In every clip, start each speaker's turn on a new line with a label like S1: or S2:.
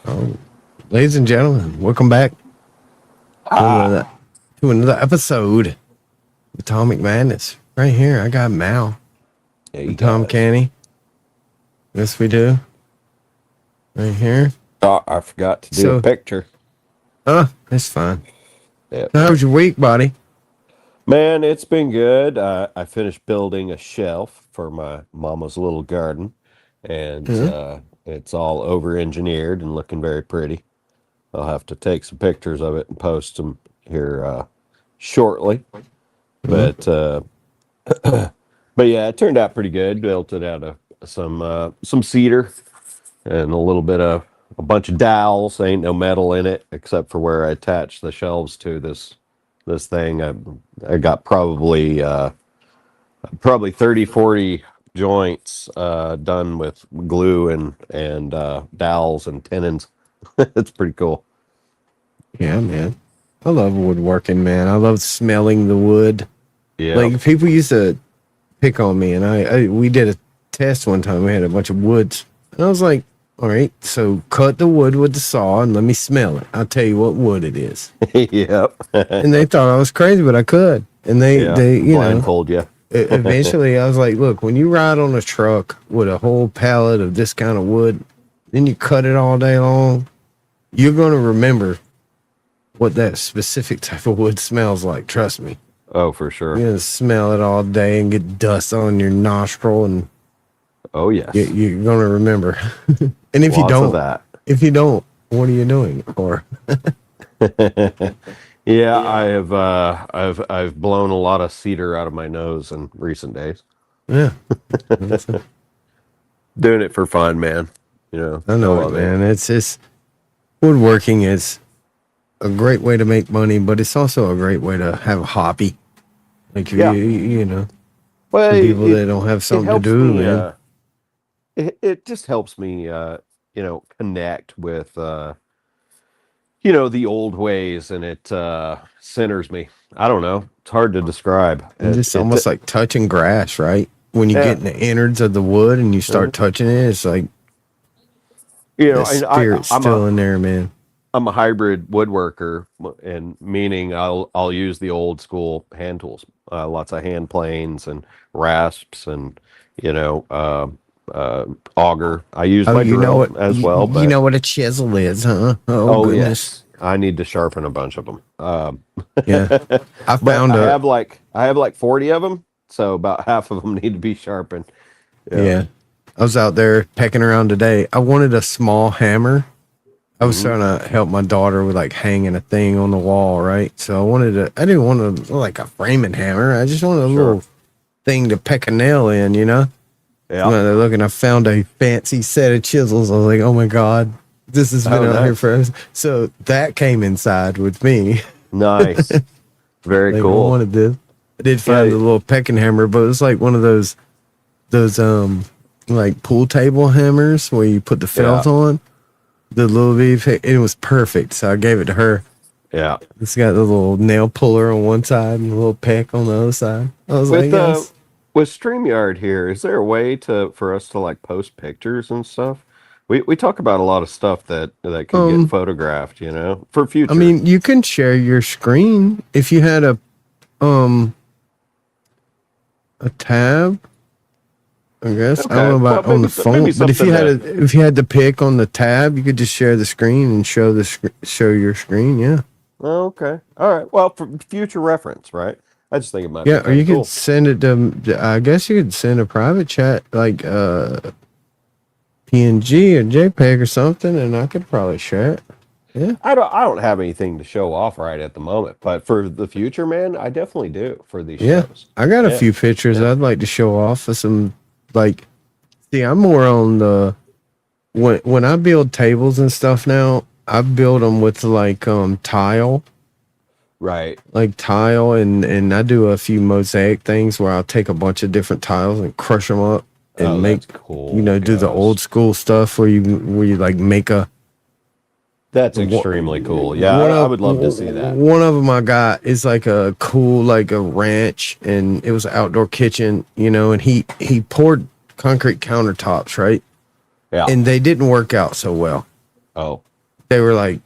S1: Oh, ladies and gentlemen, welcome back to another episode of Atomic Madness. Right here, I got Mal and Tom Canny. Yes, we do. Right here.
S2: Oh, I forgot to do a picture.
S1: That's fine.
S2: Yep.
S1: So how was your week, buddy?
S2: Man, it's been good. I finished building a shelf for my mama's little garden, and it's all over-engineered and looking very pretty. I'll have to take some pictures of it and post them here shortly. But but yeah, it turned out pretty good. Built it out of some cedar and a bunch of dowels. Ain't no metal in it except for where I attached the shelves to this thing. I got probably 30, 40 joints done with glue and dowels and tenons. It's pretty cool.
S1: Yeah, man. I love woodworking, man. I love smelling the wood.
S2: Yeah.
S1: Like people used to pick on me, and we did a test one time. We had a bunch of woods, and I was like, all right, so cut the wood with the saw and let me smell it. I'll tell you what wood it is.
S2: Yep.
S1: And they thought I was crazy, but I could. And they
S2: blindfold you.
S1: Eventually, I was like, look, when you ride on a truck with a whole pallet of this kind of wood, then you cut it all day long, you're going to remember what that specific type of wood smells like. Trust me.
S2: Oh, for sure.
S1: You're going to smell it all day and get dust on your nostril. And
S2: oh, yes.
S1: You're going to remember. And if
S2: you
S1: don't, what are you doing it for?
S2: Yeah, I've blown a lot of cedar out of my nose in recent days.
S1: Yeah.
S2: Doing it for fun, man. You know.
S1: I know it, man. It's just woodworking is a great way to make money, but it's also a great way to have a hobby. Like you know,
S2: well,
S1: people that don't have something to do, man.
S2: It just helps me connect with the old ways, and it centers me. I don't know. It's hard to describe.
S1: It's almost like touching grass, right? When you get in the innards of the wood and you start touching it, it's like the spirit's still in there, man.
S2: I'm a hybrid woodworker, and meaning I'll use the old school hand tools, lots of hand planes and rasps, and auger. I use my drill as well.
S1: But you know what a chisel is, huh?
S2: Oh goodness. Yes. I need to sharpen a bunch of them.
S1: Yeah, I
S2: have like 40 of them, so about half of them need to be sharpened.
S1: Yeah. I was out there pecking around today. I wanted a small hammer. I was trying to help my daughter with like hanging a thing on the wall, right? So I didn't want like a framing hammer. I just wanted a little thing to peck a nail in, you know?
S2: Yeah.
S1: I found a fancy set of chisels. I was like, oh my God, this has been out here forever. So that came inside with me.
S2: Nice. Very cool.
S1: I wanted this. I did find a little pecking hammer, but it was like one of those like pool table hammers where you put the felt on. The little beef, it was perfect, so I gave it to her.
S2: Yeah,
S1: it's got the little nail puller on one side and a little peck on the other side. I was
S2: with StreamYard here, is there a way for us to like post pictures and stuff? We talk about a lot of stuff that can get photographed, for future.
S1: I mean, you can share your screen if you had a tab. I guess. Okay. I don't know about on the phone, but if you had to pick on the tab, you could just share the screen and show your screen. Yeah.
S2: Oh, okay. All right. Well, for future reference, right? I just think it might.
S1: Yeah, or you could send it to. I guess you could send a private chat like PNG or JPEG or something, and I could probably share it. Yeah.
S2: I don't have anything to show off right at the moment, but for the future, man, I definitely do for these shows.
S1: I got a few pictures I'd like to show off for some. Like, see, I'm more on the when I build tables and stuff now, I build them with like tile.
S2: Right.
S1: Like tile, and I do a few mosaic things where I'll take a bunch of different tiles and crush them up and make
S2: cool.
S1: Do the old school stuff where you like make a.
S2: That's extremely cool. Yeah, I would love to see that.
S1: One of them I got is like a cool, like a ranch, and it was an outdoor kitchen, and he poured concrete countertops, right?
S2: Yeah.
S1: And they didn't work out so well.
S2: Oh.
S1: they were like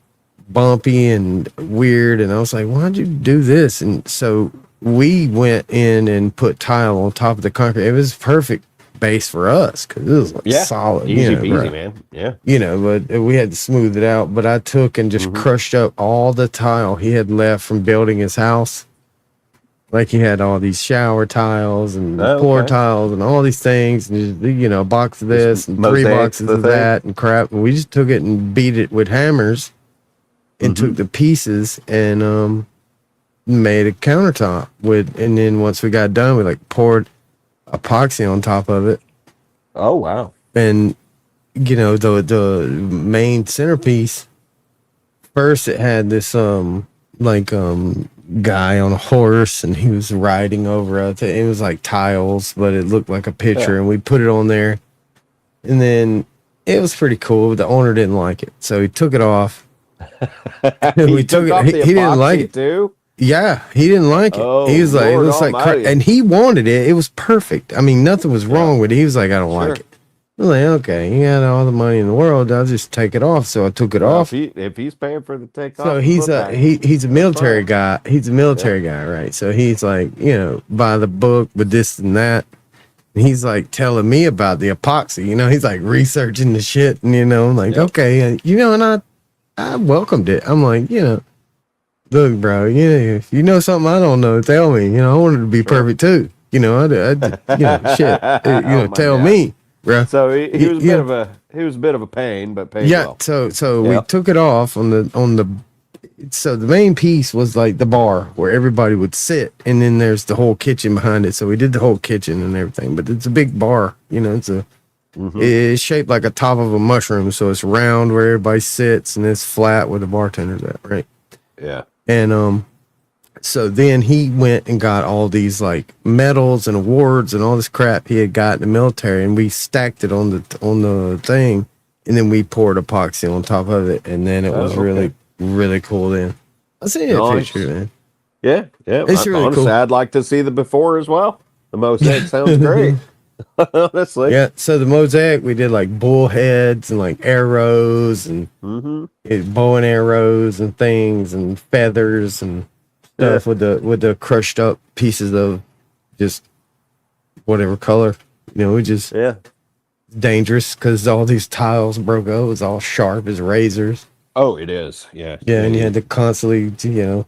S1: bumpy and weird, and I was like, why'd you do this? And so we went in and put tile on top of the concrete. It was perfect base for us because it was like solid,
S2: easy peasy, man. Yeah,
S1: but we had to smooth it out. But I took and just crushed up all the tile he had left from building his house. Like he had all these shower tiles and floor tiles and all these things, and just, a box of this and 3 boxes of that and crap. And we just took it and beat it with hammers and took the pieces and made a countertop with. And then once we got done, we like poured epoxy on top of it.
S2: Oh wow!
S1: And the main centerpiece. First, it had this guy on a horse, and he was riding over it was like tiles, but it looked like a picture, and we put it on there, and then it was pretty cool. The owner didn't like it, so he took it off.
S2: We took it off. He didn't like it
S1: too. Yeah, he didn't like it.
S2: Oh,
S1: he was like,
S2: Lord
S1: it looks like and he wanted it. It was perfect. I mean, nothing was wrong with it. He was like, I don't like it. I was like, okay, he had all the money in the world. I'll just take it off. So I took it off.
S2: If he's paying for the takeoff,
S1: so he's a military guy. He's a military guy, right? So he's like, by the book, but this and that. And he's like telling me about the epoxy. He's like researching the shit, and I'm like, okay, and I welcomed it. I'm like, look, bro, if you know something I don't know, tell me. I want it to be perfect too. Shit. Tell me. Bro.
S2: So he was a bit of a pain, but paid well.
S1: So we took it off so the main piece was like the bar where everybody would sit, and then there's the whole kitchen behind it. So we did the whole kitchen and everything, but it's a big bar, it's shaped like a top of a mushroom, so it's round where everybody sits, and it's flat where the bartender's at, right?
S2: Yeah.
S1: And so then he went and got all these like medals and awards and all this crap he had got in the military, and we stacked it on the thing, and then we poured epoxy on top of it, and then it was really, really cool. Then I see a picture, man.
S2: Yeah,
S1: it's really
S2: honestly,
S1: cool.
S2: I'd like to see the before as well. The mosaic sounds great. Honestly,
S1: yeah. So the mosaic, we did like bull heads and like arrows and bow and arrows and things and feathers and stuff with the crushed up pieces of just whatever color, we just dangerous because all these tiles broke up. It was all sharp as razors.
S2: Oh, it is. Yeah.
S1: And you had to constantly, there's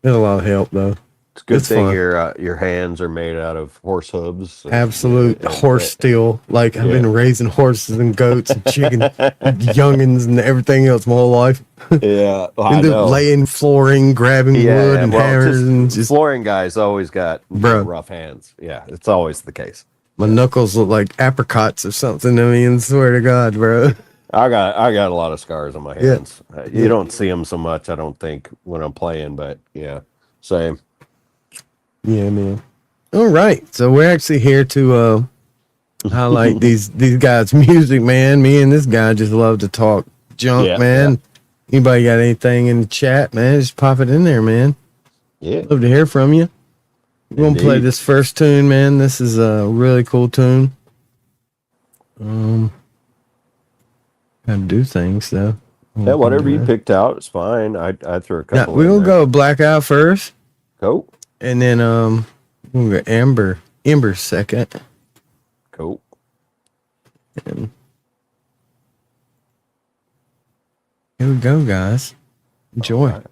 S1: a lot of help though.
S2: It's a good thing your hands are made out of horse hooves.
S1: Absolute horse steel. Like I've been raising horses and goats and chicken, youngins and everything else my whole life.
S2: Yeah,
S1: and then laying flooring, grabbing wood and hammers and just
S2: flooring guys always got rough hands. Yeah, it's always the case.
S1: My knuckles look like apricots or something. I mean, swear to God, bro.
S2: I got a lot of scars on my hands. You don't see them so much, I don't think, when I'm playing, but same.
S1: Yeah, man. All right, so we're actually here to highlight these guys' music, man. Me and this guy just love to talk junk, man. Yeah. Anybody got anything in the chat, man? Just pop it in there, man.
S2: Yeah,
S1: love to hear from you. We're gonna play this first tune, man. This is a really cool tune. Gotta do things though.
S2: Yeah, whatever you picked out is fine. I threw a couple.
S1: We're gonna go Blackout first.
S2: Cool.
S1: And then we'll go Ember second.
S2: Cool.
S1: And here we go, guys. Enjoy. Right.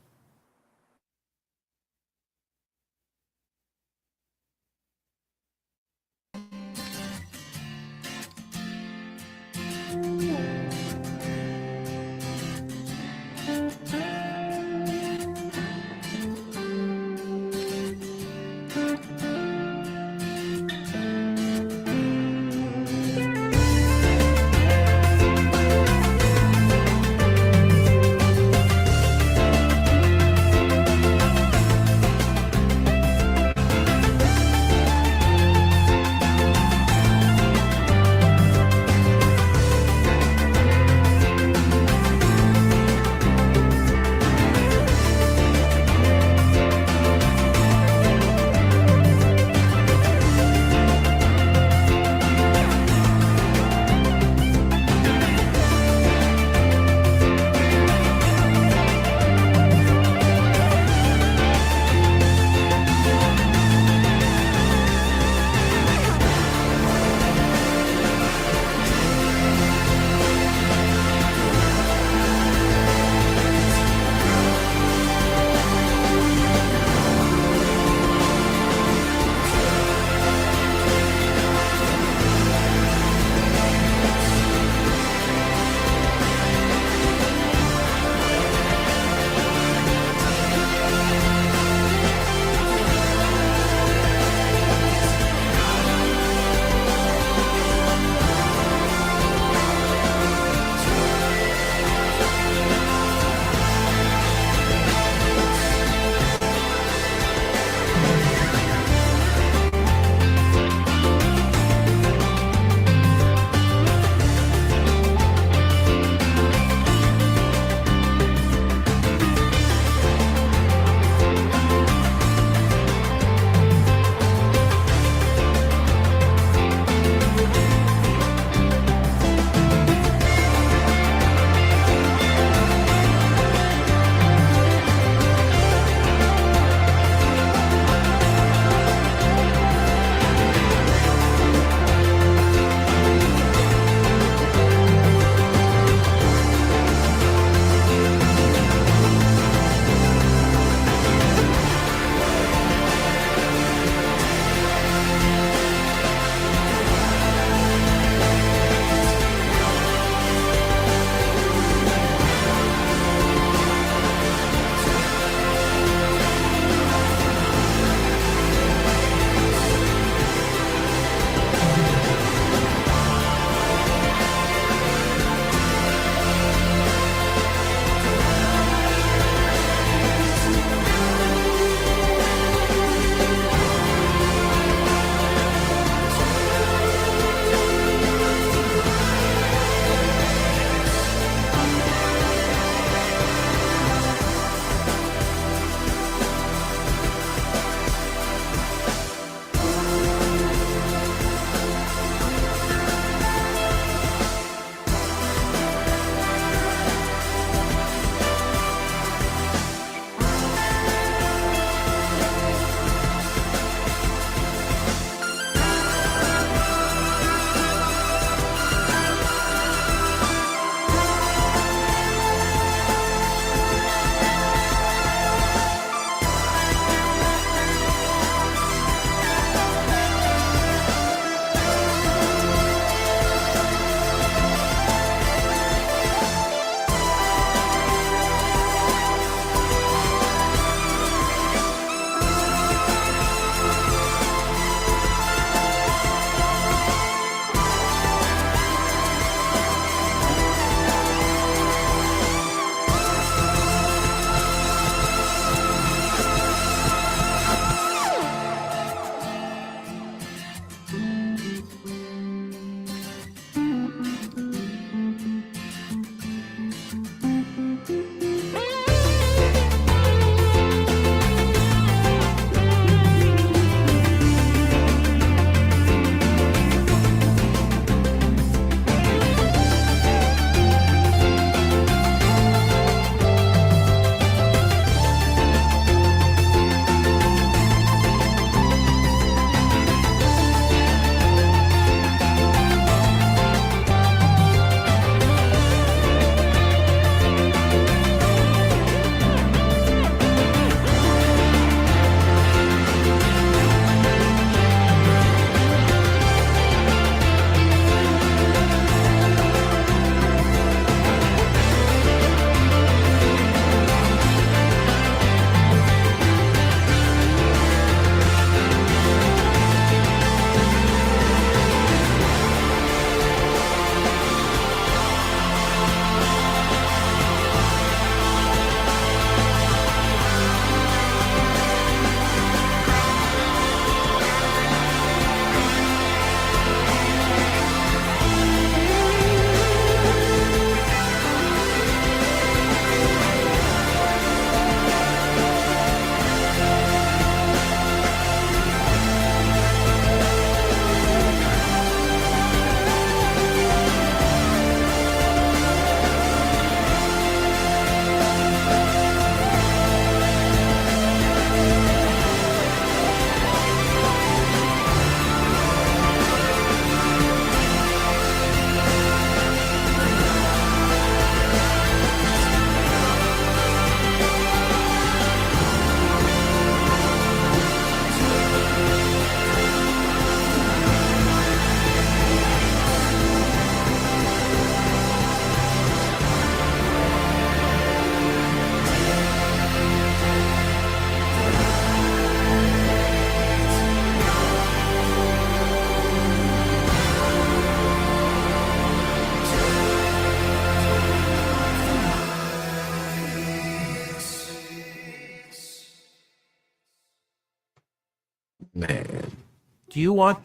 S3: you want?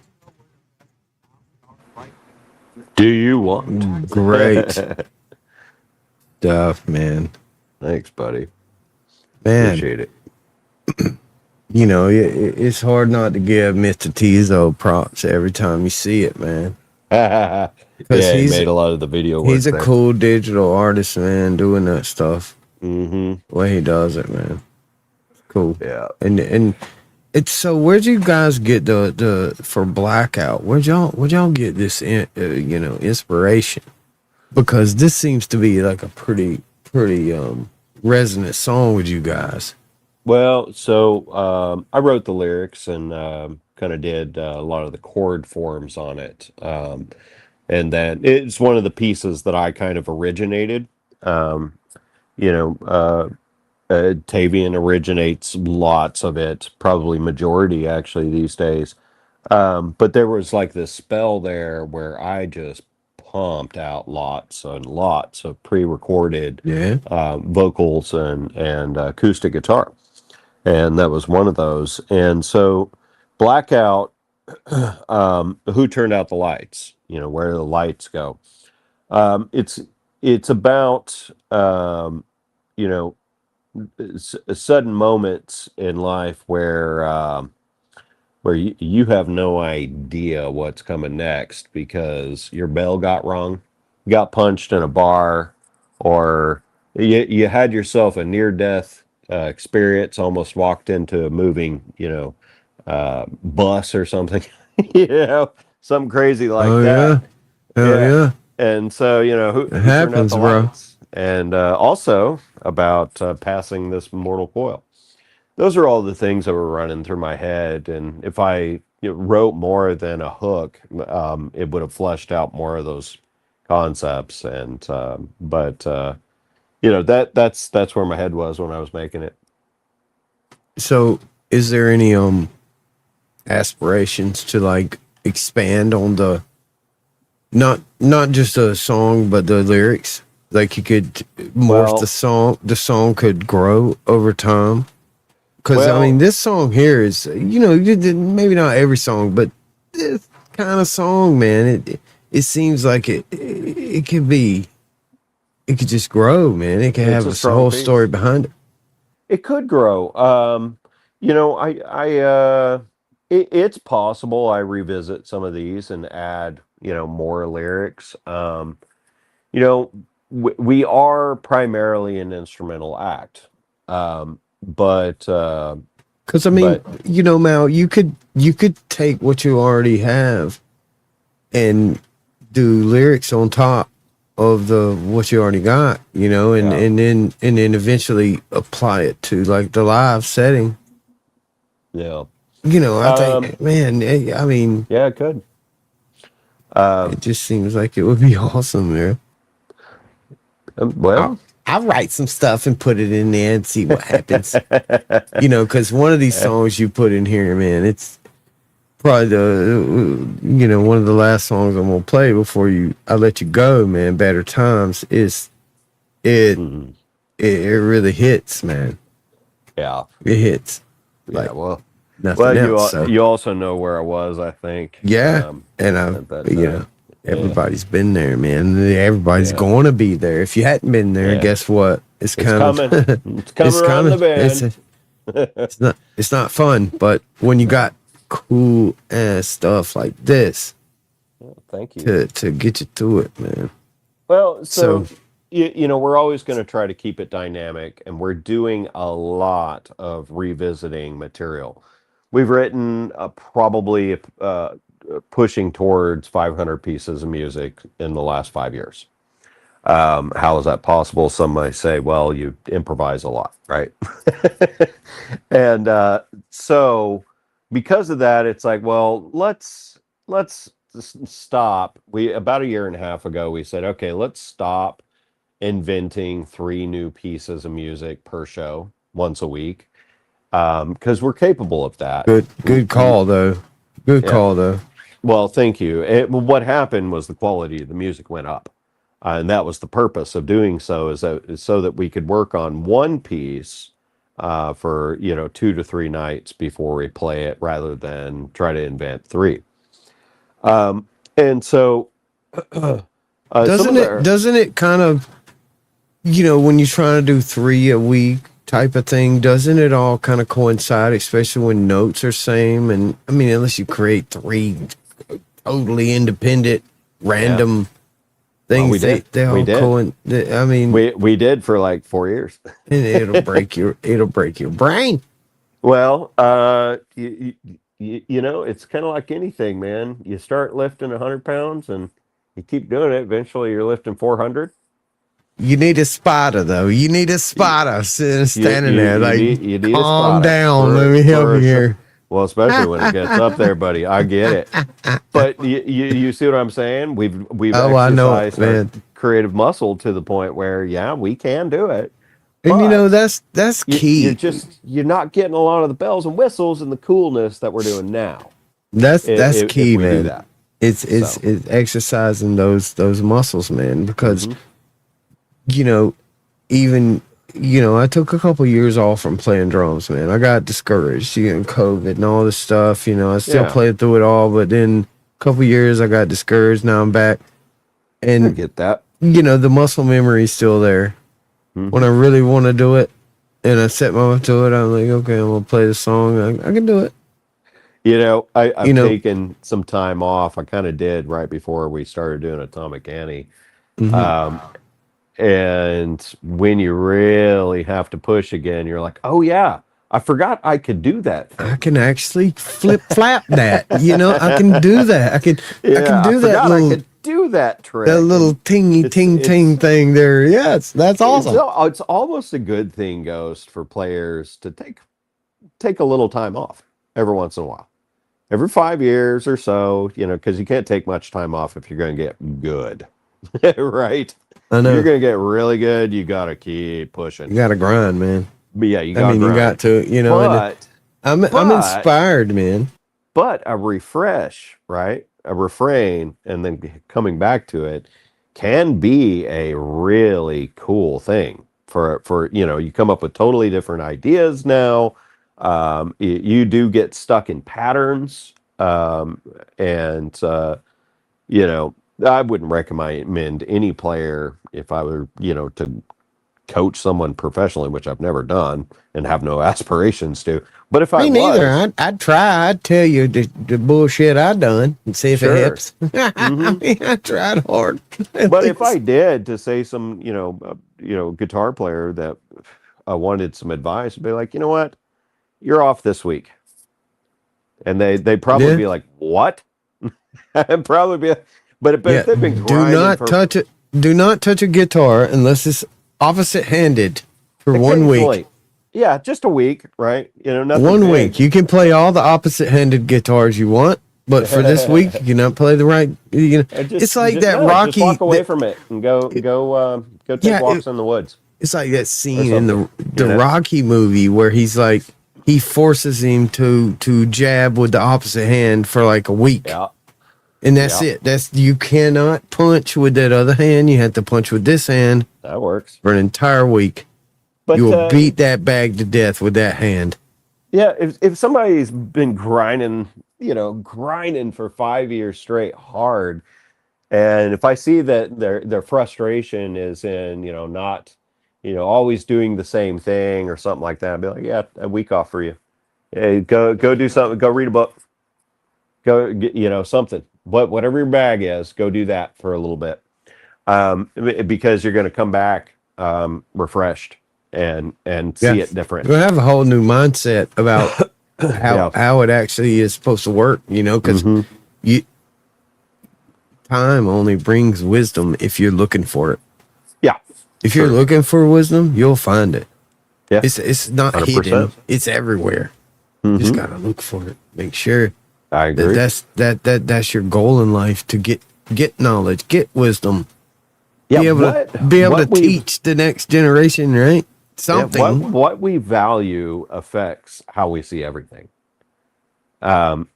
S2: Do you want?
S1: Great stuff, man.
S2: Thanks, buddy.
S1: Man,
S2: Appreciate it.
S1: you know, it's hard not to give Mr. Tizo props every time you see it, man.
S2: Yeah,
S1: Because
S2: he made a lot of the video work
S1: he's a
S2: there.
S1: cool digital artist, man, doing that stuff.
S2: Mm-hmm.
S1: The way he does it, man. Cool.
S2: Yeah.
S1: And it's so. Where'd you guys get the for Blackout? Where'd y'all get this inspiration? Because this seems to be like a pretty resonant song with you guys.
S2: Well, so I wrote the lyrics and kind of did a lot of the chord forms on it. And then it's one of the pieces that I kind of originated. Um, Tavian originates lots of it, probably majority actually these days. But there was like this spell there where I just pumped out lots and lots of pre-recorded
S1: Yeah.
S2: vocals and acoustic guitar, and that was one of those. And so, Blackout, who turned out the lights? Where do the lights go? It's about you know sudden moments in life where you have no idea what's coming next because your bell got rung, got punched in a bar, or you had yourself a near-death experience, almost walked into a moving, bus or something, something crazy like
S1: Oh yeah.
S2: that.
S1: Hell
S2: Yeah.
S1: yeah.
S2: And so, who turned out
S1: happens,
S2: the
S1: bro.
S2: lights? And also about passing this mortal coil. Those are all the things that were running through my head. And if I wrote more than a hook, it would have fleshed out more of those concepts. And that's where my head was when I was making it.
S1: So, is there any aspirations to like expand on the not just a song but the lyrics? Like you could morph the song could grow over time. Because I mean, this song here is maybe not every song, but this kind of song, man, it seems like it could just grow, man. It could have a whole story behind it.
S2: It could grow. It's possible I revisit some of these and add, more lyrics. We are primarily an instrumental act. But
S1: because I mean, Mal, you could take what you already have and do lyrics on top of what you already got, and then eventually apply it to like the live setting.
S2: Yeah.
S1: I think, man, I mean,
S2: yeah, it could.
S1: It just seems like it would be awesome, man. I'll write some stuff and put it in there and see what happens. Because one of these songs you put in here, man, it's probably one of the last songs I'm gonna play before I let you go, man. Better Times it really hits, man.
S2: Yeah,
S1: it hits.
S2: Like,
S1: nothing else.
S2: You also know where I was, I think.
S1: Yeah, and everybody's been there, man. Everybody's going to be there. If you hadn't been there, guess what? It's coming.
S2: It's coming around the bend.
S1: It's not fun, but when you got cool ass stuff like this,
S2: thank you
S1: to get you through it, man.
S2: Well, so we're always going to try to keep it dynamic, and we're doing a lot of revisiting material. We've written probably pushing towards 500 pieces of music in the last 5 years. How is that possible? Some might say, well, you improvise a lot, right? And so because of that, it's like, well, let's stop. About a year and a half ago, we said, okay, let's stop inventing 3 new pieces of music per show once a week, because we're capable of that.
S1: Good call, though. Good call, though.
S2: Well, thank you. What happened was the quality of the music went up, and that was the purpose of doing so, is so that we could work on one piece for 2 to 3 nights before we play it, rather than try to invent three. And so some
S1: Doesn't
S2: of
S1: it?
S2: the
S1: Doesn't it kind of, when you're trying to do 3 a week type of thing, doesn't it all kind of coincide, especially when notes are same? And I mean, unless you create three totally independent,
S2: yeah,
S1: random
S2: well, we
S1: things,
S2: did
S1: they
S2: we
S1: all
S2: did
S1: coincide. I mean,
S2: we did for like 4 years.
S1: and it'll break your brain.
S2: Well, it's kind of like anything, man. You start lifting 100 pounds and you keep doing it. Eventually, you're lifting 400.
S1: You need a spotter though. You need a
S2: You,
S1: spotter
S2: you,
S1: standing
S2: you,
S1: there
S2: you
S1: like,
S2: need you need a
S1: calm
S2: spotter
S1: down. Let me help
S2: for
S1: you
S2: a short.
S1: here.
S2: Well, especially when it gets up there, buddy. I get it. But you see what I'm saying? We've
S1: Oh, I know it,
S2: exercised our
S1: man.
S2: creative muscle to the point where, yeah, we can do it.
S1: And
S2: But
S1: that's key.
S2: you're not getting a lot of the bells and whistles and the coolness that we're doing now,
S1: That's
S2: if
S1: key,
S2: we do
S1: man.
S2: that.
S1: It's
S2: So,
S1: it's exercising those muscles, man. Because
S2: hmm
S1: you know, even I took a couple years off from playing drums, man. I got discouraged, COVID and all this stuff. I still
S2: yeah,
S1: played through it all, but then a couple years I got discouraged. Now I'm back,
S2: I
S1: and
S2: get that.
S1: the muscle memory is still there. When I
S2: hmm
S1: really want to do it, and I set my mind to it, I'm like, okay, I'm gonna play the song. I can do it.
S2: I've
S1: You know.
S2: taken some time off. I kind of did right before we started doing Atomic Annie.
S1: Mhm.
S2: Um, and when you really have to push again, you're like, oh yeah, I forgot I could do that
S1: I
S2: thing.
S1: can actually flip flap that. I can do that. I can
S2: Yeah, I
S1: do that
S2: forgot I
S1: little
S2: could do that
S1: that
S2: trick.
S1: little
S2: And
S1: tingy
S2: it's
S1: ting ting
S2: it's
S1: thing there. Yes, that's awesome.
S2: it's almost a good thing, Ghost, for players to take a little time off every once in a while. Every 5 years or so, because you can't take much time off if you're going to get good, right?
S1: I
S2: If you're
S1: know.
S2: going to get really good, you got to keep pushing.
S1: You got to grind, man.
S2: But yeah, you
S1: I
S2: got to
S1: mean, you got
S2: grind.
S1: to, and
S2: But
S1: I'm
S2: but
S1: inspired, man.
S2: but a refresh, right? A refrain, and then coming back to it can be a really cool thing for you come up with totally different ideas now. You do get stuck in patterns, and you know I wouldn't recommend any player, if I were to coach someone professionally, which I've never done and have no aspirations to. But if I
S1: Me neither.
S2: was,
S1: I'd try. I'd tell you the bullshit I done and see if it
S2: sure.
S1: helps. I
S2: hmm
S1: mean, I tried hard. At
S2: But if I
S1: least.
S2: did, to say some, guitar player that wanted some advice, I'd be like, you know what, you're off this week, and they'd probably
S1: Yeah.
S2: be like, what? And probably be, but
S1: Yeah.
S2: if they've been
S1: Do
S2: grinding
S1: not
S2: for
S1: touch it. Do not touch a guitar unless it's opposite handed for one week.
S2: occasionally, yeah, just a week, right? Nothing
S1: One week.
S2: big.
S1: You can play all the opposite handed guitars you want, but for this week, you cannot play the right.
S2: And
S1: It's like
S2: just
S1: that
S2: no, just
S1: Rocky.
S2: walk away from it and go take
S1: Yeah,
S2: walks in the woods
S1: it's like that
S2: or
S1: scene in
S2: something.
S1: the Rocky movie where he's like he forces him to jab with the opposite hand for like a week.
S2: Yeah,
S1: And that's
S2: yeah,
S1: it. You cannot punch with that other hand. You have to punch with this hand
S2: that works.
S1: for an entire week. You
S2: But
S1: will beat that bag to death with that hand.
S2: yeah, if somebody's been grinding for 5 years straight hard, and if I see that their frustration is in, not, always doing the same thing or something like that, I'd be like, yeah, a week off for you. Hey, go do something. Go read a book. Go get, something. Whatever your bag is, go do that for a little bit. Because you're going to come back refreshed and
S1: Yeah.
S2: see it different.
S1: We'll have a whole new mindset about
S2: Yeah.
S1: how it actually is supposed to work, because
S2: hmm
S1: you time only brings wisdom if you're looking for it.
S2: Yeah.
S1: If you're
S2: True.
S1: looking for wisdom, you'll find it.
S2: Yeah.
S1: It's not
S2: 100%.
S1: hidden. It's everywhere. You just
S2: hmm
S1: gotta look for it. Make sure
S2: I agree.
S1: that's your goal in life, to get knowledge, get wisdom,
S2: Yeah.
S1: be able to
S2: What we
S1: teach the next generation, right?
S2: yeah
S1: Something.
S2: what we value affects how we see everything.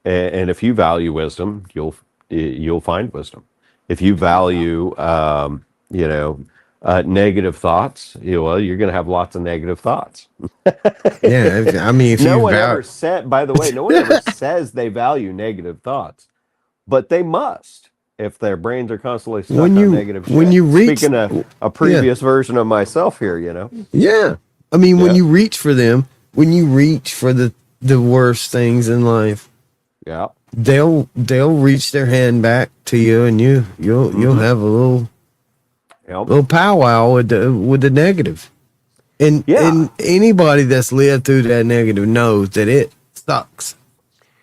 S2: And if you value wisdom, you'll find wisdom. If you value, Negative thoughts. Well, you're going to have lots of negative thoughts.
S1: Yeah, I mean, if
S2: No
S1: you
S2: one
S1: value,
S2: ever said, by the way, no one ever says they value negative thoughts, but they must if their brains are constantly stuck
S1: when
S2: on
S1: you
S2: negative
S1: when
S2: shit.
S1: you reach,
S2: Speaking of a
S1: yeah,
S2: previous version of myself here, you know?
S1: yeah. I mean, when
S2: Yeah.
S1: you reach for them, when you reach for the worst things in life,
S2: Yeah.
S1: they'll reach their hand back to you, and you'll have a
S2: Yep.
S1: little powwow with the negative. And
S2: Yeah.
S1: anybody that's lived through that negative knows that it sucks.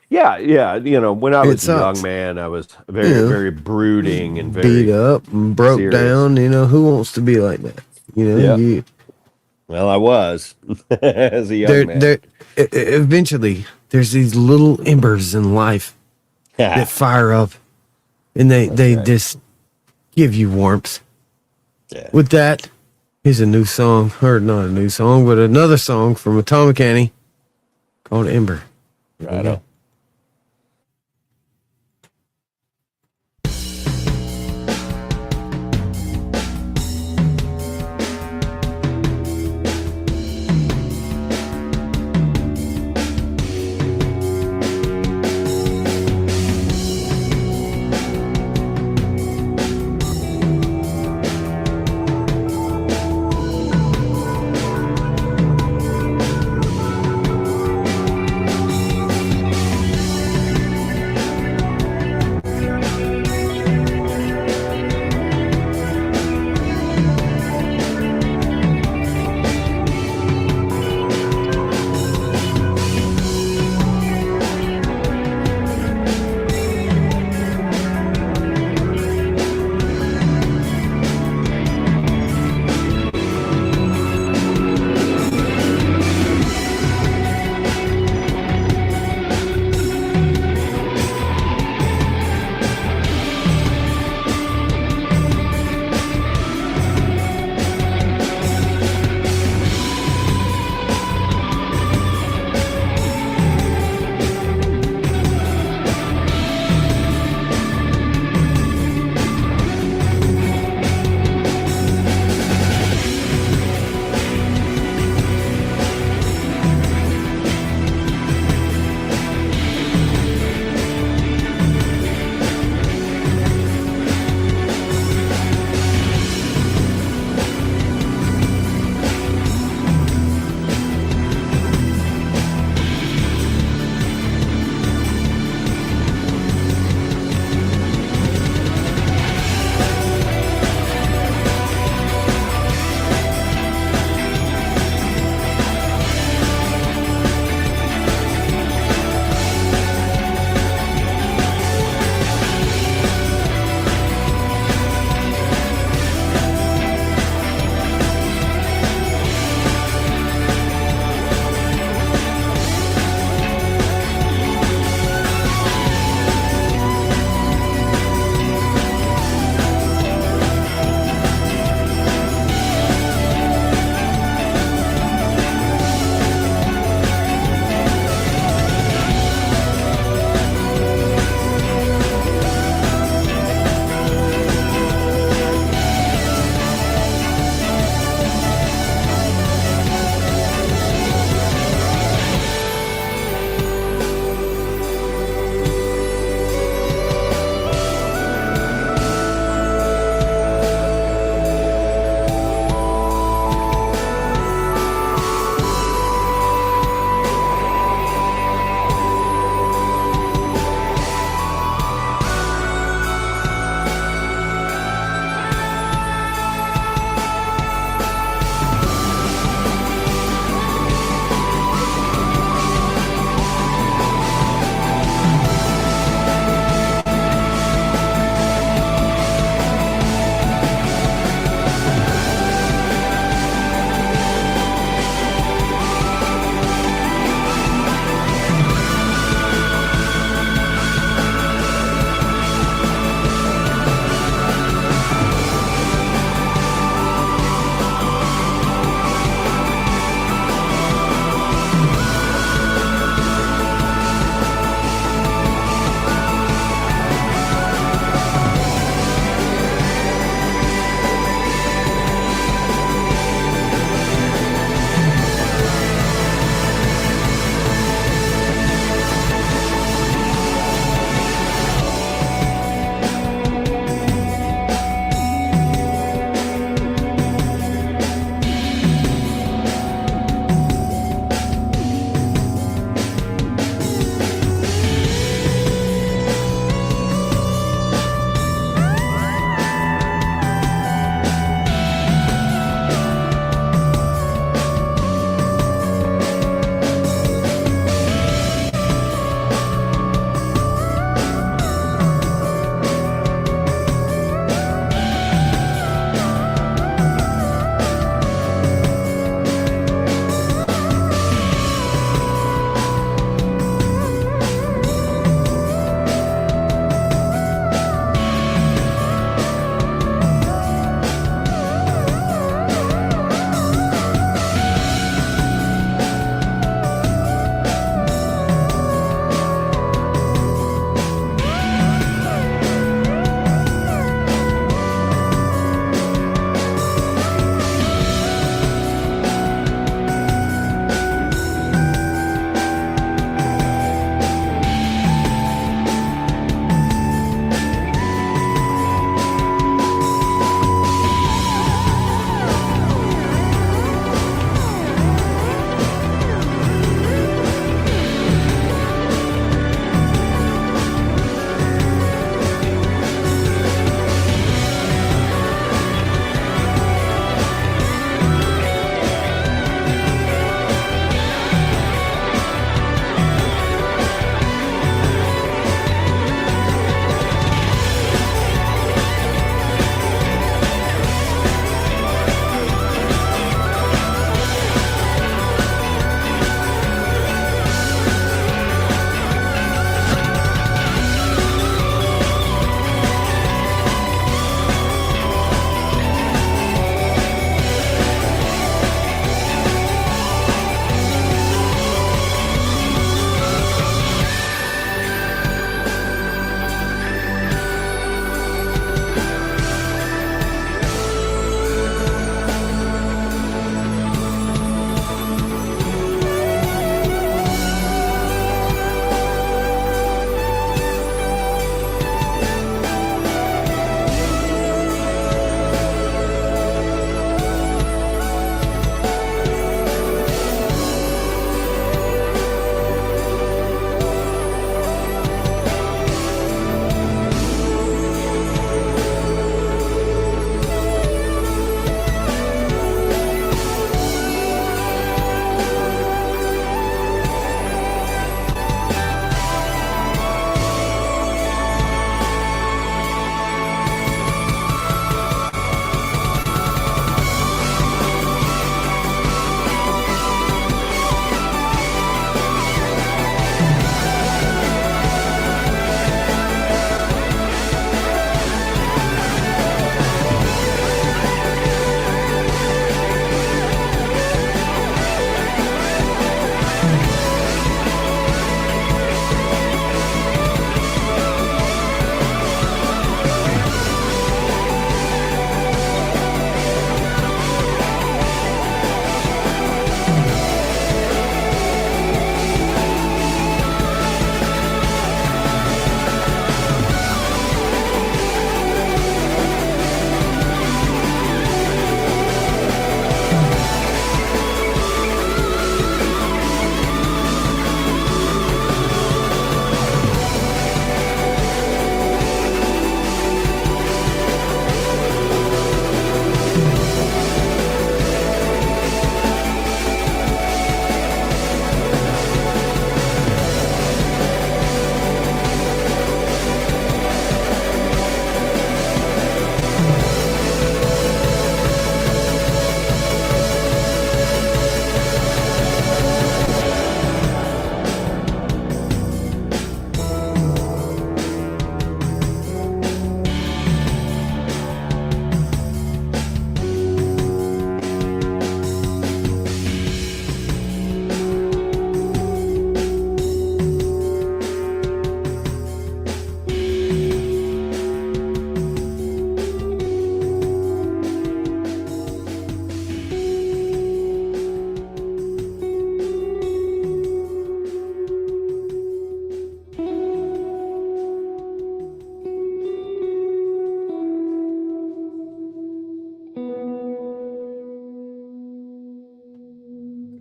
S2: Yeah. Yeah. You know, when I
S1: It
S2: was a young
S1: sucks.
S2: man, I was
S1: You
S2: very,
S1: know,
S2: very brooding and
S1: beat
S2: very
S1: up and broke
S2: serious.
S1: down. You know, who wants to be like that? You know,
S2: Yeah. Well, I was as a young man.
S1: there eventually there's these little embers in life that fire up, and they
S2: right.
S1: just give you warmth.
S2: Yeah.
S1: With that, here's a new song, or not a new song, but another song from Atomic Annie called Ember.
S2: Right on.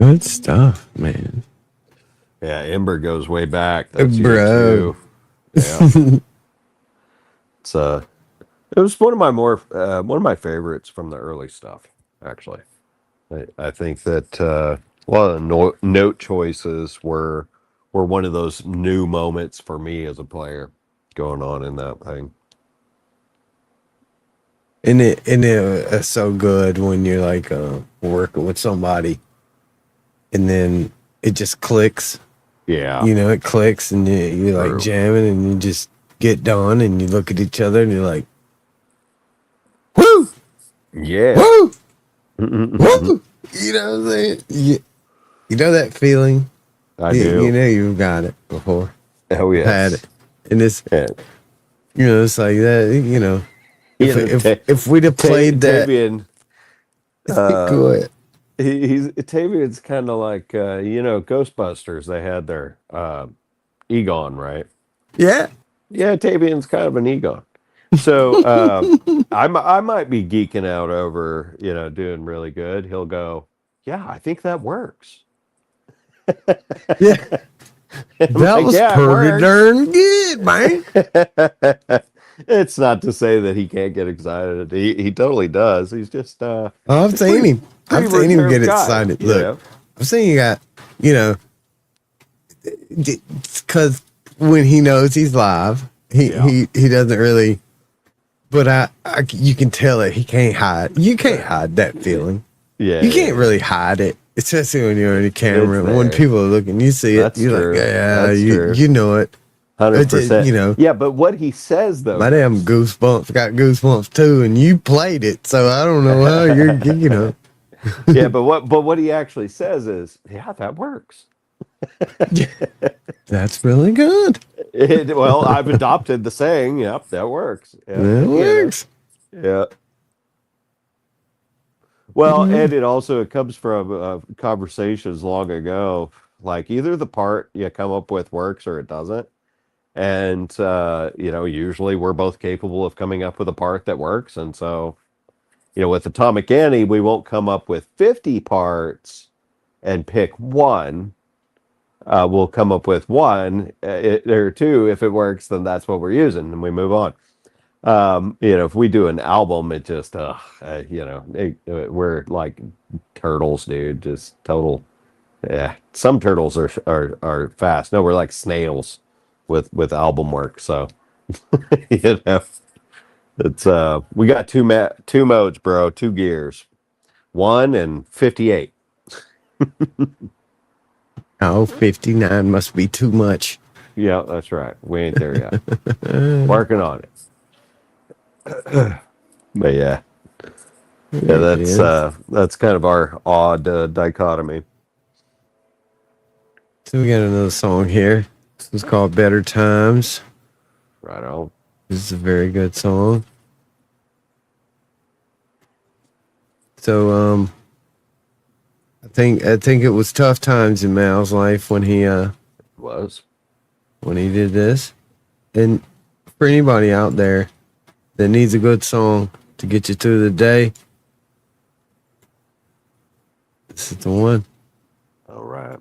S1: Good stuff, man.
S2: Yeah, Ember goes way back. That's you
S1: Bro.
S2: too. Yeah. It's it was one of my one of my favorites from the early stuff, actually. I think that a lot of the note choices were one of those new moments for me as a player going on in that thing.
S1: And it's so good when you're like working with somebody and then it just clicks.
S2: Yeah.
S1: You know, it clicks and you're like
S2: True.
S1: jamming and you just get done and you look at each other and you're like, woo!
S2: Yeah.
S1: Woo! Woo! You know what I'm saying? You know that feeling?
S2: I do.
S1: You know you've got it before.
S2: Oh, yes.
S1: Had it. And it's,
S2: Yeah.
S1: you know, it's like that, you know. If we'd have played that.
S2: Tavian,
S1: Go ahead.
S2: Tavian's kind of like, you know, Ghostbusters. They had their Egon, right?
S1: Yeah.
S2: Yeah, Tavian's kind of an Egon. So I might be geeking out over, you know, doing really good. He'll go, yeah, I think that works.
S1: Yeah. That
S2: like,
S1: was
S2: yeah,
S1: pretty darn good, man.
S2: It's not to say that he can't get excited. He totally does. He's just
S1: I've seen him. I've seen him get excited.
S2: Guy,
S1: Look, I've seen you got, you know, because when he knows he's live, he doesn't really. But you can tell it. He can't hide. You can't hide that feeling.
S2: Yeah,
S1: you can't really hide it, especially when you're in the camera. When people are looking, you see it. You're
S2: true.
S1: like, yeah,
S2: true.
S1: You know it.
S2: 100%.
S1: You know.
S2: Yeah, but what he says though,
S1: my damn goosebumps got goosebumps too, and you played it, so I don't know how you're, you know.
S2: Yeah, but what he actually says is, yeah, that works.
S1: That's really good.
S2: Well, I've adopted the saying. Yep, that works. Yeah,
S1: that works.
S2: Yeah. Well, and it comes from conversations long ago. Like either the part you come up with works or it doesn't. And, you know, usually we're both capable of coming up with a part that works. And so, you know, with Atomic Annie, we won't come up with 50 parts and pick one. We'll come up with one or two. If it works, then that's what we're using and we move on. You know, if we do an album, it just, you know, we're like turtles, dude. Just total. Yeah. Some turtles are fast. No, we're like snails with album work. So, you know, it's, we got two modes, bro, 2 gears, 1 and 58.
S1: Oh, 59 must be too much.
S2: Yeah, that's right. We ain't there yet. Working on it. But yeah, that's kind of our odd dichotomy.
S1: So we got another song here. This is called Better Times.
S2: Right on.
S1: This is a very good song. So I think it was tough times in Mal's life when he did this. And for anybody out there that needs a good song to get you through the day, this is the one.
S2: All right.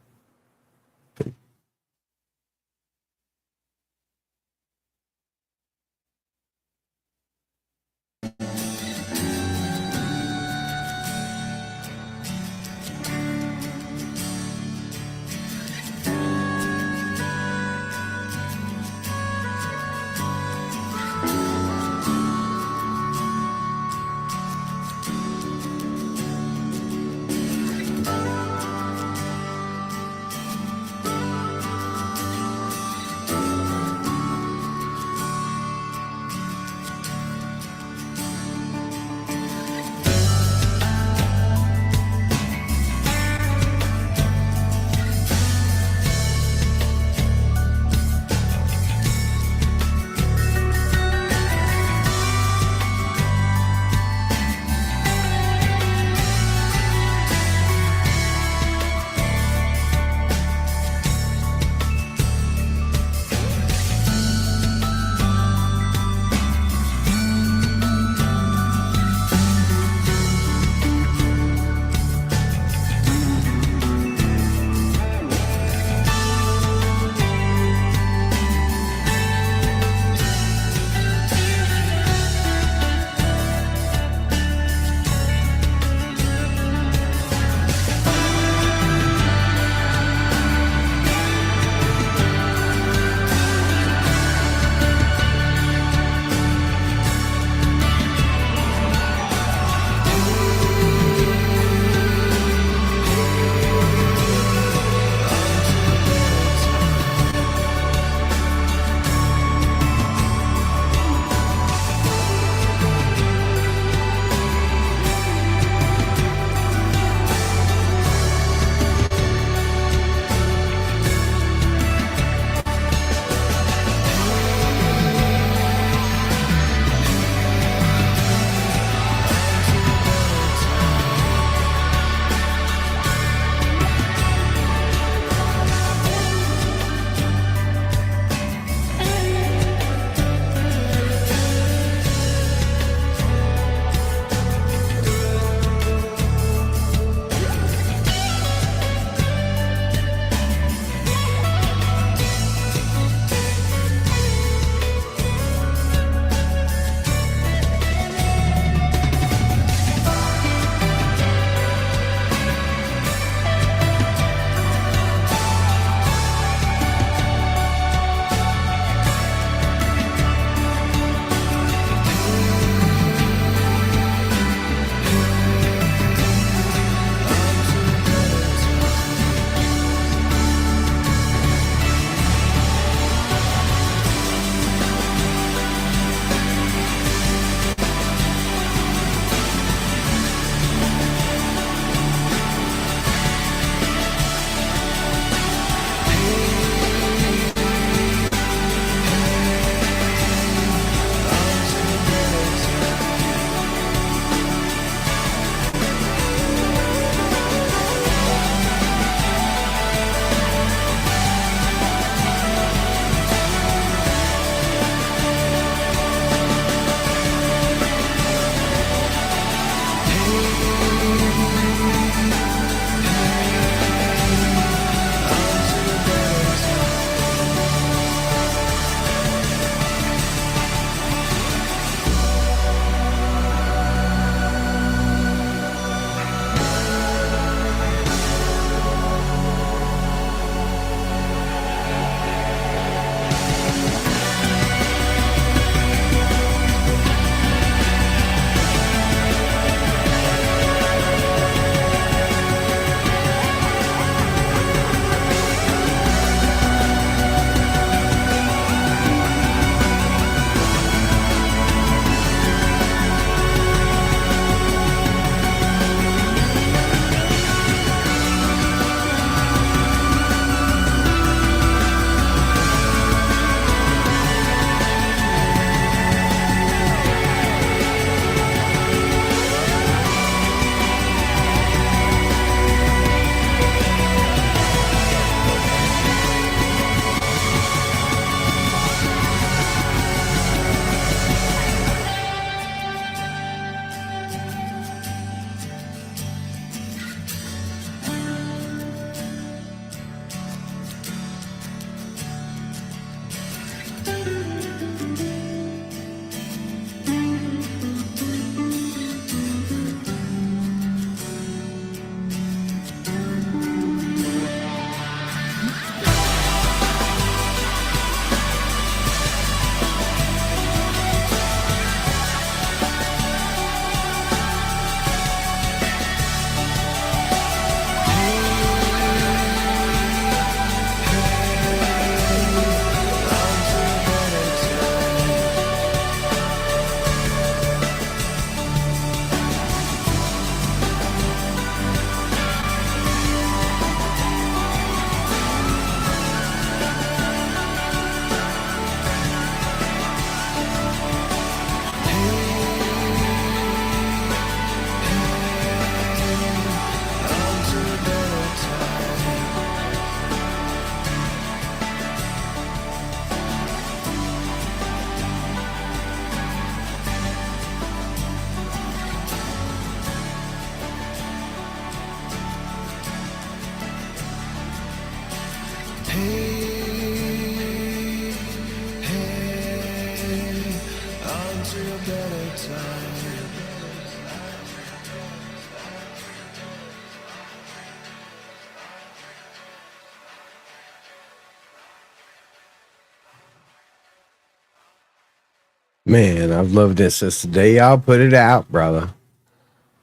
S1: Man, I've loved it since the day y'all put it out, brother.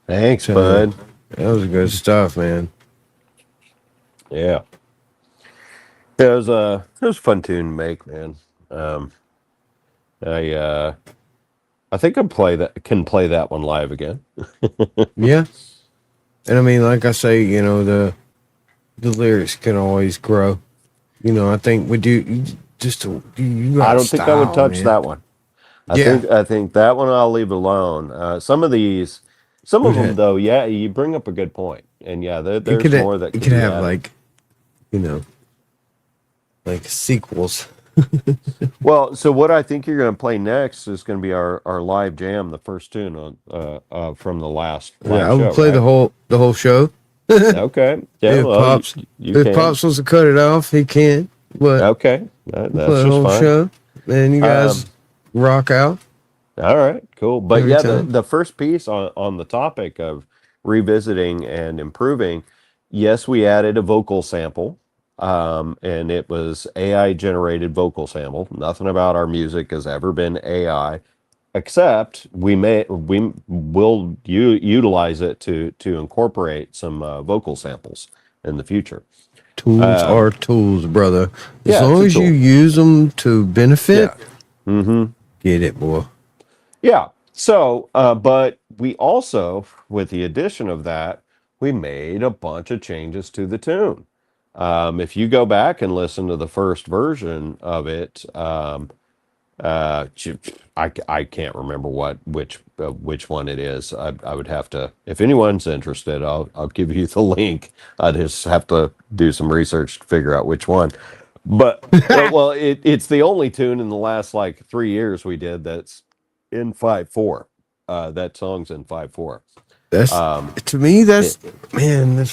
S2: Thanks,
S1: So,
S2: bud.
S1: that was good stuff, man.
S2: Yeah. It was a fun tune to make, man. I think I can play that one live again.
S1: Yeah. And I mean, like I say, you know, the lyrics can always grow. You know, I think with you just you got
S2: I don't think I would
S1: style,
S2: touch
S1: man.
S2: that one.
S1: Yeah.
S2: I think that one I'll leave alone. Some of them though, yeah, you bring up a good point, and yeah, there's more that
S1: it
S2: could
S1: could
S2: be
S1: have
S2: added.
S1: like, you know, like sequels.
S2: Well, so what I think you're going to play next is going to be our live jam, the first tune on from the last
S1: Yeah,
S2: live
S1: I would
S2: show,
S1: play
S2: right?
S1: the whole show.
S2: Okay, yeah,
S1: If
S2: well,
S1: Pops
S2: you
S1: if
S2: can.
S1: Pops wants to cut it off, he can. But
S2: Okay,
S1: we'll
S2: that's
S1: play the
S2: just
S1: whole
S2: fine.
S1: show. And you guys rock out
S2: All right, cool. But
S1: every
S2: yeah,
S1: time.
S2: the first piece on the topic of revisiting and improving, yes, we added a vocal sample, and it was AI generated vocal sample. Nothing about our music has ever been AI, except we will utilize it to incorporate some vocal samples in the future.
S1: Tools
S2: Um,
S1: are tools, brother. As
S2: yeah, it's
S1: long
S2: a
S1: as you
S2: tool.
S1: use them to benefit,
S2: Yeah. Mm-hmm.
S1: get it, boy.
S2: Yeah. So, but we also, with the addition of that, we made a bunch of changes to the tune. If you go back and listen to the first version of it, I can't remember which one it is. I would have to, if anyone's interested, I'll give you the link. I just have to do some research to figure out which one. But well, it's the only tune in the last like 3 years we did that's in 5/4. That song's in 5/4.
S1: That's to me. That's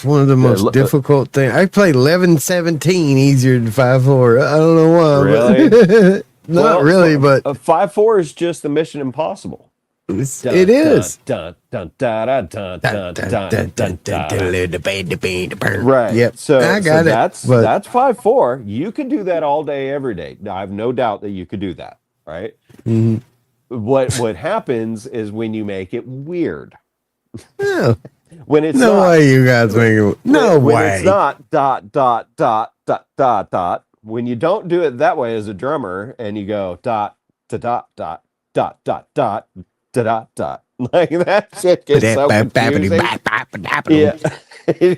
S1: one of the most difficult things. I play 11-17 easier than 5/4. I don't know why.
S2: Really?
S1: But not really, but
S2: 5/4 is just the Mission Impossible.
S1: It is.
S2: Right.
S1: Yep.
S2: So
S1: I got it.
S2: That's 5/4. You could do that all day, every day. I have no doubt that you could do that. Right.
S1: Mm-hmm.
S2: What happens is when you make it weird.
S1: Yeah.
S2: When it's
S1: no
S2: not,
S1: way you guys make it. No way.
S2: When it's not ... When you don't do it that way as a drummer, and you go ... like that shit gets so confusing. Yeah,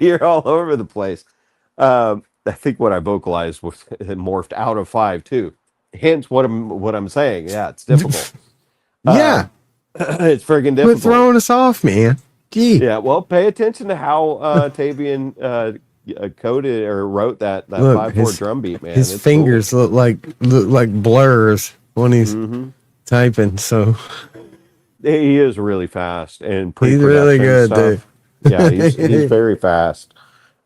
S2: you're all over the place. I think what I vocalized was morphed out of 5/2. Hence what I'm saying. Yeah, it's difficult.
S1: Yeah,
S2: it's friggin' difficult.
S1: Quit throwing us off, man. Gee.
S2: Yeah, well, pay attention to how Tavian coded or wrote that 5/4 drum beat, man.
S1: His fingers cool. look like blurs when he's typing. So
S2: he is really fast and
S1: he's really good, dude.
S2: Yeah, he's very fast.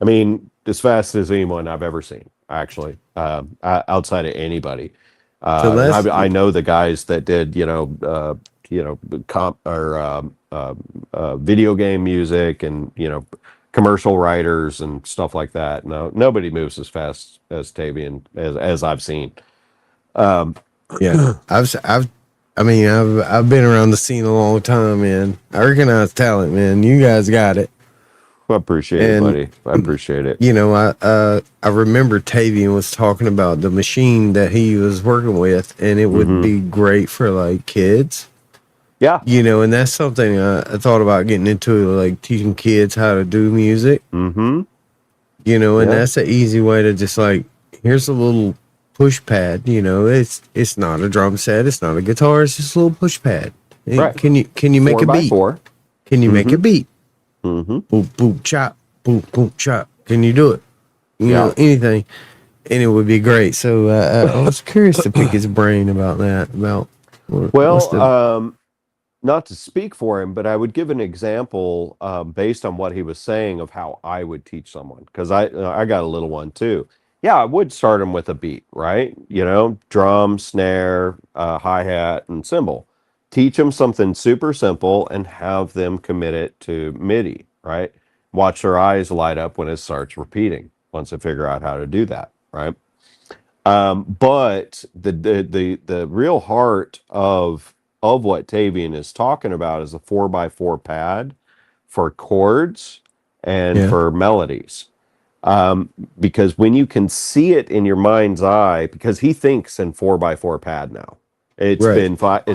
S2: I mean, as fast as anyone I've ever seen, actually, outside of anybody. I know the guys that did, video game music and commercial writers and stuff like that. No, nobody moves as fast as Tavian as I've seen.
S1: Yeah, I've been around the scene a long time, man. I recognize talent, man. You guys got it.
S2: I appreciate it, buddy. I appreciate it.
S1: I remember Tavian was talking about the machine that he was working with, and it would be great for like kids.
S2: Yeah.
S1: And that's something I thought about getting into, like teaching kids how to do music. And that's an easy way to just like, here's a little push pad. It's not a drum set, it's not a guitar, it's just a little push pad.
S2: Right.
S1: Can you make a beat?
S2: 4x4.
S1: Can you make a beat? Boop boop chop, boop boop chop. Can you do it? Anything, and it would be great. So I was curious to pick his brain about that.
S2: Not to speak for him, but I would give an example based on what he was saying of how I would teach someone, because I got a little one too. Yeah, I would start him with a beat, right? Drum, snare, hi-hat, and cymbal. Teach them something super simple and have them commit it to MIDI, right? Watch their eyes light up when it starts repeating once they figure out how to do that, right? But the real heart of what Tavian is talking about is a 4x4 pad for chords and for melodies. Because when you can see it in your mind's eye, because he thinks in 4x4 pad now. It's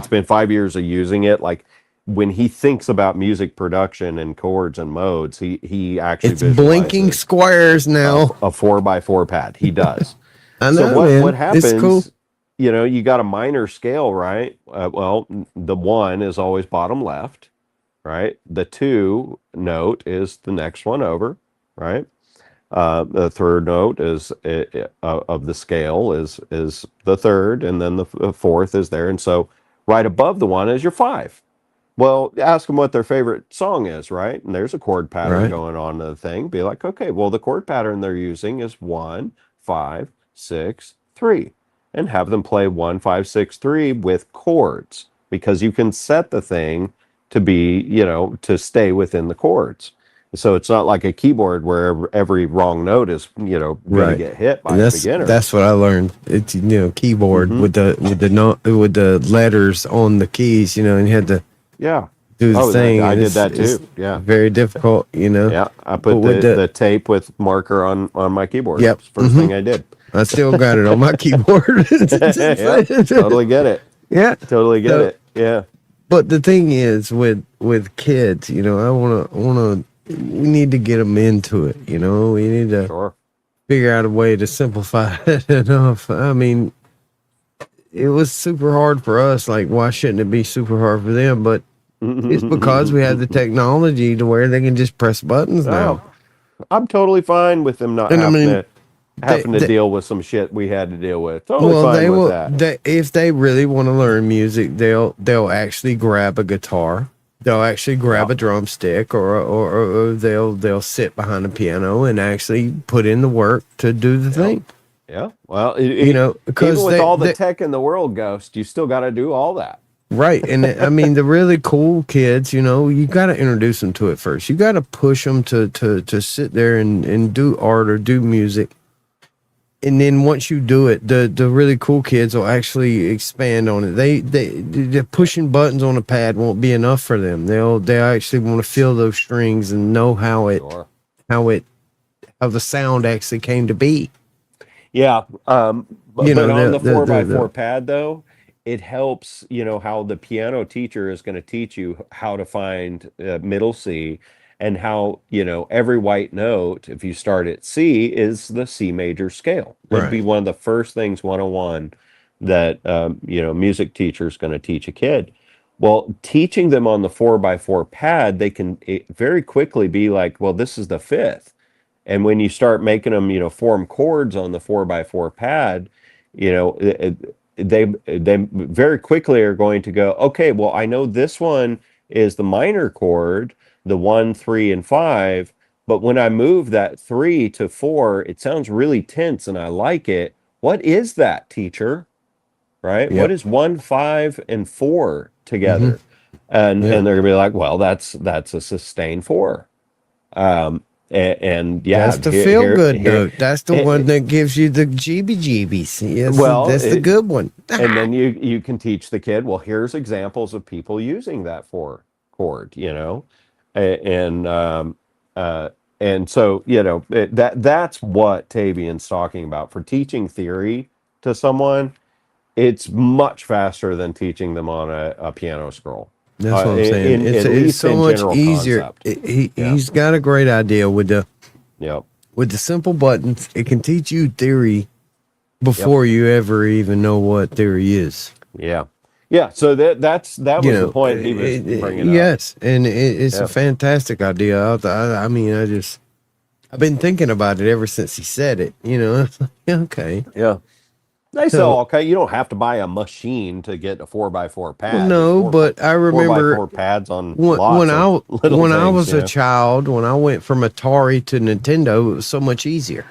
S2: been 5 years of using it. Like when he thinks about music production and chords and modes, he actually
S1: it's blinking squares now.
S2: A 4x4 pad. He does.
S1: I know,
S2: so what happens?
S1: It's cool.
S2: You got a minor scale, right? The 1 is always bottom left, right? The 2 note is the next one over, right? The third note is of the scale is the third, and then the fourth is there, and so right above the 1 is your 5. Well, ask them what their favorite song is, right? And there's a chord pattern going on in the thing. Be like, okay, well, the chord pattern they're using is 1, 5, 6, 3, and have them play 1, 5, 6, 3 with chords, because you can set the thing to be, to stay within the chords. So it's not like a keyboard where every wrong note is, going to get hit by a beginner.
S1: That's what I learned. It's keyboard with the letters on the keys, and you had to do the thing.
S2: I did that too. Yeah,
S1: very difficult.
S2: Yeah, I put the tape with marker on my keyboard.
S1: Yep,
S2: first thing I did.
S1: I still got it on my keyboard.
S2: Totally get it.
S1: Yeah,
S2: totally get it. Yeah.
S1: But the thing is, with kids, I wanna. We need to get them into it, We need to figure out a way to simplify it enough. I mean, it was super hard for us. Like, why shouldn't it be super hard for them? But it's because we have the technology to where they can just press buttons now.
S2: I'm totally fine with them not having to deal with some shit we had to deal with. Totally fine with that.
S1: If they really want to learn music, they'll actually grab a guitar they'll actually grab a drumstick, or they'll sit behind the piano and actually put in the work to do the thing.
S2: Yeah. Well,
S1: Because
S2: even with all the tech in the world, Ghost, you still got to do all that.
S1: Right. And I mean, the really cool kids, you got to introduce them to it first. You got to push them to sit there and do art or do music. And then once you do it, the really cool kids will actually expand on it. They're pushing buttons on a pad won't be enough for them. They actually want to feel those strings and know how the sound actually came to be.
S2: Yeah. But on the 4x4 pad, though, it helps, how the piano teacher is going to teach you how to find middle C, and how, every white note, if you start at C, is the C major scale. It'd be one of the first things 101 that, music teacher is going to teach a kid. Well, teaching them on the 4x4 pad, they can very quickly be like, well, this is the fifth. And when you start making them, form chords on the 4x4 pad, they very quickly are going to go, okay, well, I know this one is the minor chord, the 1, 3, and 5, but when I move that 3 to 4, it sounds really tense and I like it. What is that, teacher? Right?
S1: Yep.
S2: What is 1, 5, and 4 together? And they're gonna be like, well, that's a sustained 4. And yeah,
S1: that's the feel good note. That's the one that gives you the jeebies. Yes, that's the good one.
S2: And then you can teach the kid, well, here's examples of people using that 4 chord, and so that's what Tavian's talking about for teaching theory to someone. It's much faster than teaching them on a piano scroll.
S1: That's what I'm saying. It's so much easier. He's got a great idea with the simple buttons. It can teach you theory before you ever even know what theory is.
S2: Yeah. So that was the point he was bringing up.
S1: Yes, and it's a fantastic idea. I mean, I've been thinking about it ever since he said it. Okay.
S2: Yeah. They sell okay. You don't have to buy a machine to get a 4x4 pad.
S1: Well, no, but I remember
S2: 4x4 pads on
S1: when I was a child, when I went from Atari to Nintendo, it was so much easier.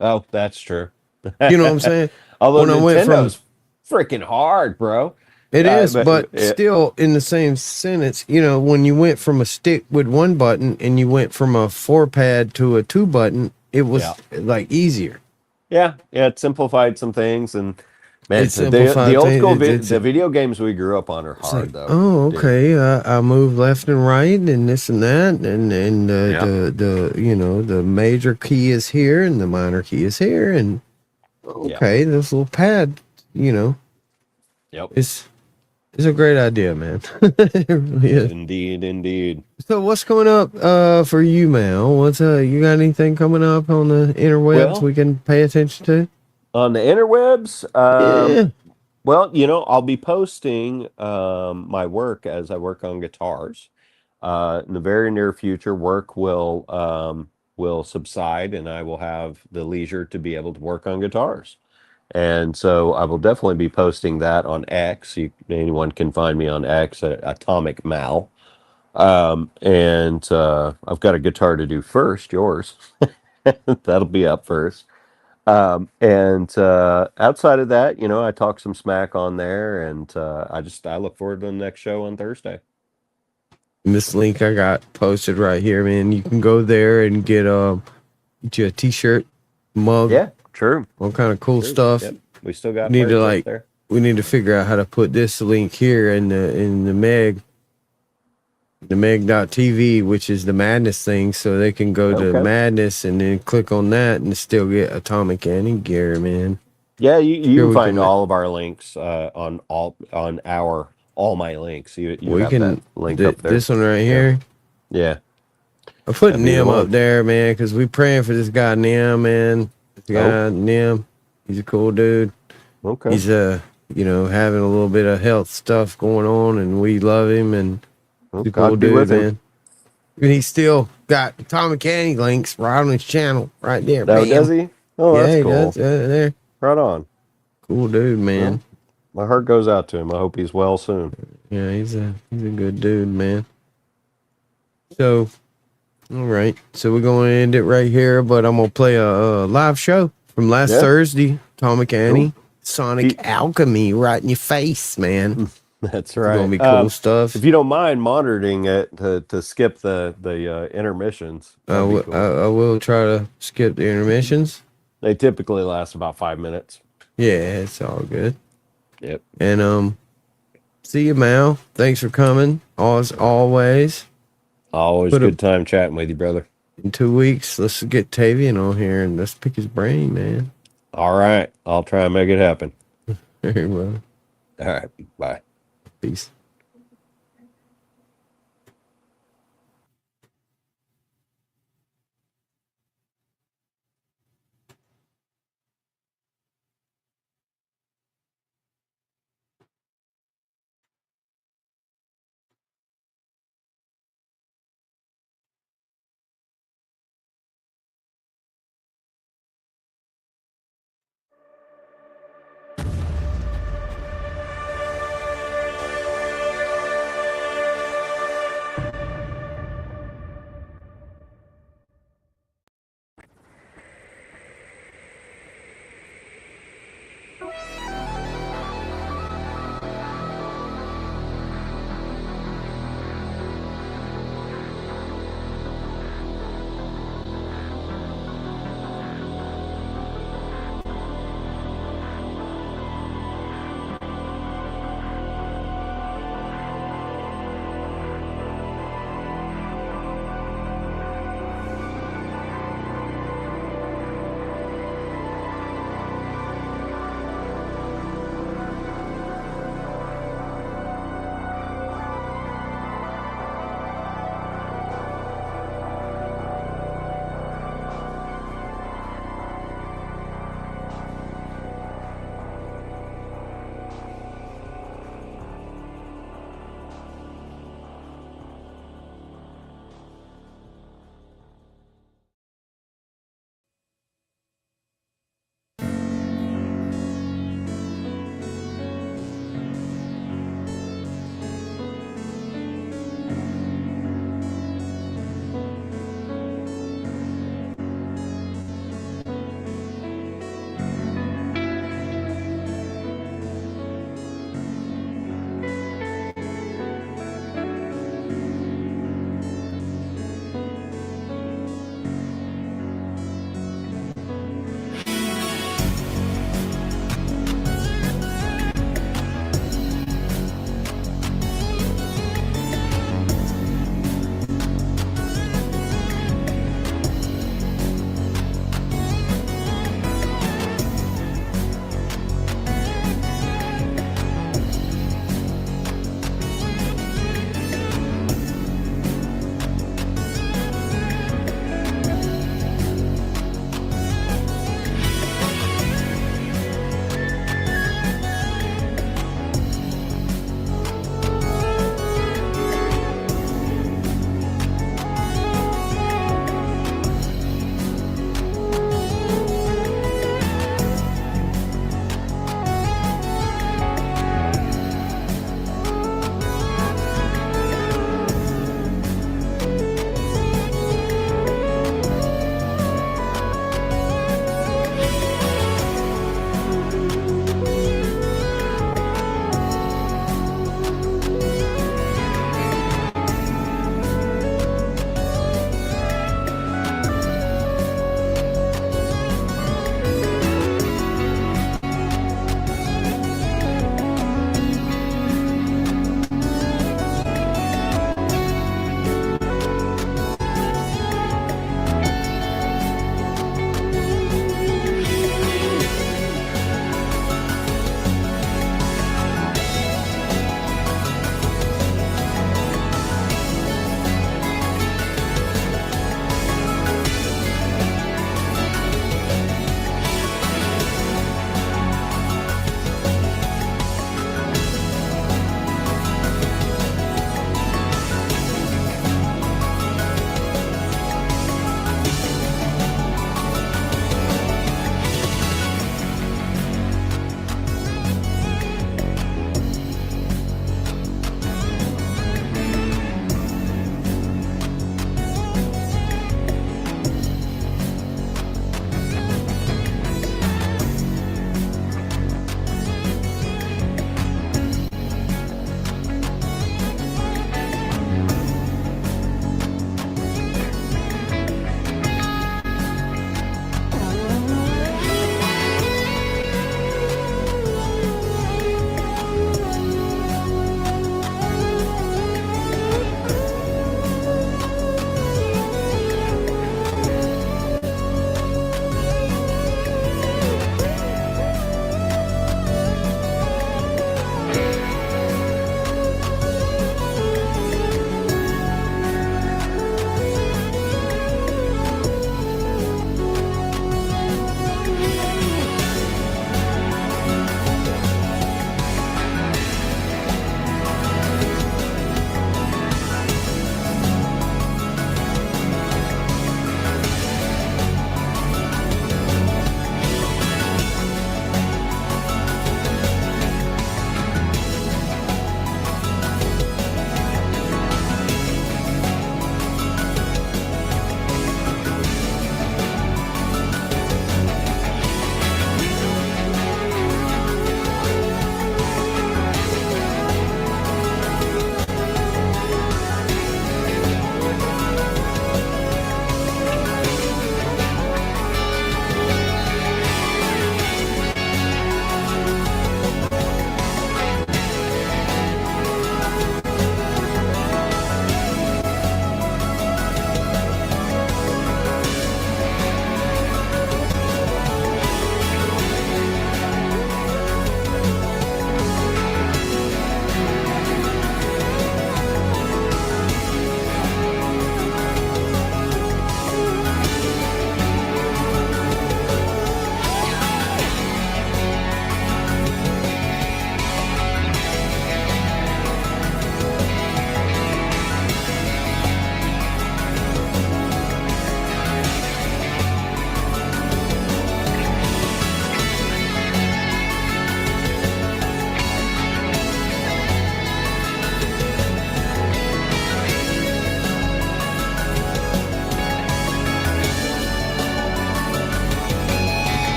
S2: Oh, that's true.
S1: You know what I'm saying?
S2: Although Nintendo's freaking hard, bro.
S1: It is, but still in the same sentence, when you went from a stick with one button and you went from a 4-pad to a 2-button, it was like easier.
S2: Yeah, it simplified some things, and man, the old school the video games we grew up on are hard though.
S1: Oh, okay. I move left and right, and this and that, and the major key is here, and the minor key is here, and this little pad,
S2: Yep.
S1: It's a great idea, man. It really is.
S2: Indeed.
S1: So what's coming up for you, Mal? You got anything coming up on the interwebs we can pay attention to?
S2: On the interwebs? Well, I'll be posting my work as I work on guitars. In the very near future, work will subside, and I will have the leisure to be able to work on guitars. And so I will definitely be posting that on X. Anyone can find me on X at Atomic Mal. And I've got a guitar to do first, yours. That'll be up first. And outside of that, I talk some smack on there, and I look forward to the next show on Thursday.
S1: This link I got posted right here, man. You can go there and get you a t-shirt, mug.
S2: Yeah. True.
S1: All kind of cool stuff.
S2: Yep. We still got
S1: there. We need to figure out how to put this link here in the meg.tv, which is the Madness thing, so they can go to Madness and then click on that and still get Atomic Annie gear, man.
S2: Yeah, you can find all of our links on all my links. You have that link up there.
S1: This one right here.
S2: Yeah.
S1: I put Nim up there, man, because we praying for this guy Nim, man. Nim, he's a cool dude.
S2: Okay.
S1: He's having a little bit of health stuff going on, and we love him, and he's a cool dude, man. And he's still got Atomic Annie links right on his channel, right there.
S2: Oh, does he? Oh, that's cool.
S1: Does, there.
S2: Right on.
S1: Cool dude, man.
S2: Well, my heart goes out to him. I hope he's well soon.
S1: Yeah, he's a good dude, man. So, all right. So we're going to end it right here, but I'm going to play a live show from last
S2: Yeah,
S1: Thursday. Atomic
S2: cool.
S1: Annie, Sonic
S2: He-
S1: Alchemy right in your face, man.
S2: That's
S1: It's going
S2: right.
S1: to be cool stuff.
S2: If you don't mind monitoring it to skip the intermissions, that'd be cool.
S1: I will try to skip the intermissions.
S2: They typically last about 5 minutes.
S1: Yeah, it's all good.
S2: Yep.
S1: And see you, Mal. Thanks for coming. As always.
S2: Always
S1: Put a
S2: good time chatting with you, brother.
S1: In 2 weeks, let's get Tavian on here and let's pick his brain, man.
S2: All right. I'll try and make it happen.
S1: Very well.
S2: All right. Bye.
S1: Peace.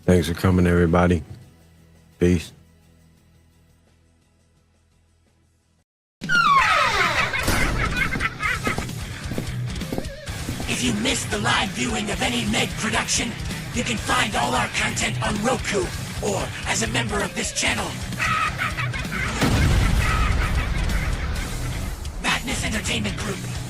S1: Thanks for coming, everybody. Peace.
S3: If you missed the live viewing of any Meg production, you can find all our content on Roku or as a member of this channel. Madness Entertainment Group.